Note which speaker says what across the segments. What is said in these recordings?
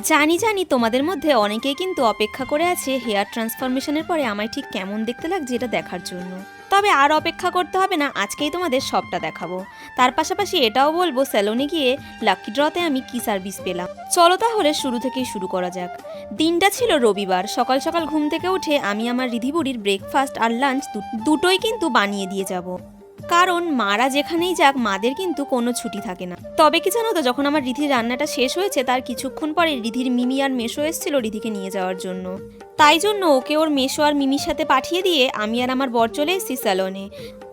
Speaker 1: জানি জানি তোমাদের মধ্যে অনেকেই কিন্তু অপেক্ষা করে আছে হেয়ার ট্রান্সফরমেশনের পরে আমায় ঠিক কেমন দেখতে লাগছে এটা দেখার জন্য। তবে আর অপেক্ষা করতে হবে না, আজকেই তোমাদের সবটা দেখাবো। তার পাশাপাশি এটাও বলবো স্যালনে গিয়ে লাকি ড্রতে আমি কি সার্ভিস পেলাম। চলো তাহলে শুরু থেকেই শুরু করা যাক। দিনটা ছিল রবিবার। সকাল সকাল ঘুম থেকে উঠে আমি আমার রিধি বুড়ির ব্রেকফাস্ট আর লাঞ্চ দুটোই কিন্তু বানিয়ে দিয়ে যাব, কারণ মারা যেখানেই যাক মাদের কিন্তু কোনো ছুটি থাকে না। তবে কি জানো তো, যখন আমার রিধির রান্নাটা শেষ হয়েছে তার কিছুক্ষণ পরে রিধির মিমি আর মেশো এসেছিল রিধিকে নিয়ে যাওয়ার জন্য। তাই জন্য ওকে ওর মেশো আর মিমির সাথে পাঠিয়ে দিয়ে আমি আর আমার বর চলে এসেছি স্যালনে।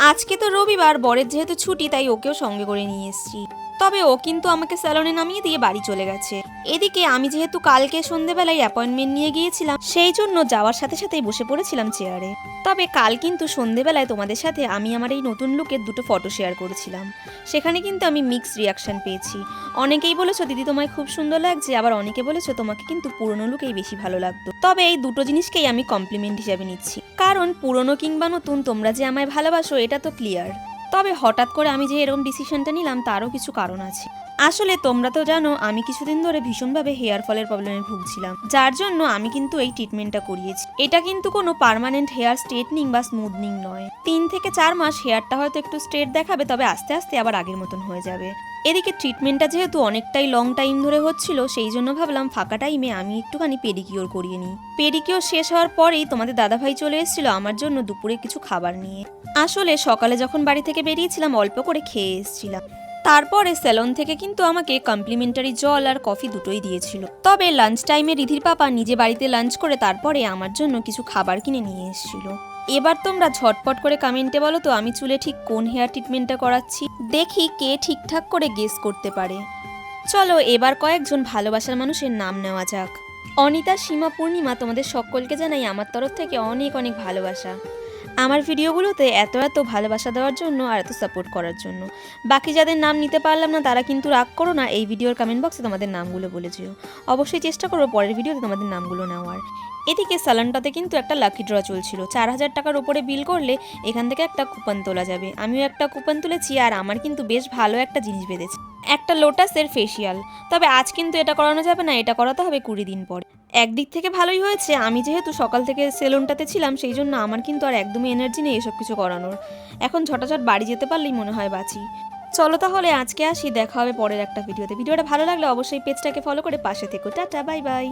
Speaker 1: আজকে তো রবিবার, বরের যেহেতু ছুটি তাই ওকেও সঙ্গে করে নিয়ে এসেছি। তবে ও কিন্তু আমাকে স্যালনে নামিয়ে দিয়ে বাড়ি চলে গেছে। এদিকে আমি যেহেতু কালকে সন্ধেবেলায় অ্যাপয়েন্টমেন্ট নিয়ে গিয়েছিলাম, সেই জন্য যাওয়ার সাথে সাথেই বসে পড়েছিলাম চেয়ারে। তবে কাল কিন্তু সন্ধেবেলায় তোমাদের সাথে আমি আমার এই নতুন লুকের দুটো ফটো শেয়ার করেছিলাম। সেখানে কিন্তু আমি মিক্সড রিয়াকশন পেয়েছি। অনেকেই বলেছো দিদি তোমায় খুব সুন্দর লাগছে, আবার অনেকে বলেছো তোমাকে কিন্তু পুরনো লুকেই বেশি ভালো লাগতো। তবে এই দুটো জিনিসকেই আমি কমপ্লিমেন্ট হিসাবে নিচ্ছি, কারণ পুরনো কিংবা নতুন তোমরা যে আমায় ভালোবাসো এটা তো ক্লিয়ার। তবে হঠাৎ করে আমি যে এরকম ডিসিশনটা নিলাম তারও কিছু কারণ আছে। আসলে তোমরা তো জানো আমি কিছুদিন ধরে ভীষণভাবে হেয়ার ফলের প্রবলেমে ভুগছিলাম, যার জন্য আমি কিন্তু এই ট্রিটমেন্টটা করিয়েছি। এটা কিন্তু কোনো পার্মানেন্ট হেয়ার স্ট্রেটনিং বা স্মুথনিং নয়। 3 থেকে 4 মাস হেয়ারটা হয়তো একটু স্ট্রেট দেখাবে, তবে আস্তে আস্তে আবার আগের মতন হয়ে যাবে। এদিকে ট্রিটমেন্টটা যেহেতু অনেকটাই লং টাইম ধরে হচ্ছিল, সেই জন্য ভাবলাম ফাঁকা টাইমে আমি একটুখানি পেডিকিওর করিয়ে নিই। পেডিকিওর শেষ হওয়ার পরেই তোমাদের দাদাভাই চলে এসেছিল আমার জন্য দুপুরে কিছু খাবার নিয়ে। আসলে সকালে যখন বাড়ি থেকে বেরিয়েছিলাম অল্প করে খেয়ে এসেছিলাম। তারপরে স্যালন থেকে কিন্তু আমাকে কমপ্লিমেন্টারি জল আর কফি দুটোই দিয়েছিল। তবে লাঞ্চ টাইমে রিধির পাপা নিজে বাড়িতে লাঞ্চ করে তারপরে আমার জন্য কিছু খাবার কিনে নিয়ে এসেছিল। এবার তোমরা ঝটপট করে কমেন্টে বলো তো আমি চুলে ঠিক কোন হেয়ার ট্রিটমেন্টটা করাচ্ছি, দেখি কে ঠিকঠাক করে গেস করতে পারে। চলো এবার কয়েকজন ভালোবাসার মানুষের নাম নেওয়া যাক। অনিতা, সীমা, পূর্ণিমা, তোমাদের সকলকে জানাই আমার তরফ থেকে অনেক অনেক ভালোবাসা আমার ভিডিওগুলোতে এত এত ভালোবাসা দেওয়ার জন্য আর এত সাপোর্ট করার জন্য। বাকি যাদের নাম নিতে পারলাম না তারা কিন্তু রাগ করো না, এই ভিডিওর কমেন্ট বক্সে তোমাদের নামগুলো বলে যেও। অবশ্যই চেষ্টা করবো পরের ভিডিওতে তোমাদের নামগুলো নেওয়ার। এদিকে স্যালনটাতে কিন্তু একটা লাকি ড্র চলছিল। 4000 টাকার উপরে বিল করলে এখান থেকে একটা কুপন তোলা যাবে। আমিও একটা কুপন তুলেছি আর আমার কিন্তু বেশ ভালো একটা জিনিস বেঁধেছে, একটা লোটাসের ফেসিয়াল। তবে আজ কিন্তু এটা করানো যাবে না, এটা করাতে হবে 20 দিন পর। একদিক থেকে ভালোই হয়েছে, আমি যেহেতু সকাল থেকে সেলুনটাতে ছিলাম সেই জন্য আমার কিন্তু আর একদমই এনার্জি নেই এসব কিছু করানোর। এখন ঝটাঝট বাড়ি যেতে পারলেই মনে হয় বাঁচি। চলো তাহলে আজকে আসি, দেখা হবে পরের একটা ভিডিওতে। ভিডিওটা ভালো লাগলে অবশ্যই পেজটাকে ফলো করে পাশে থেকো। Tata, bye bye.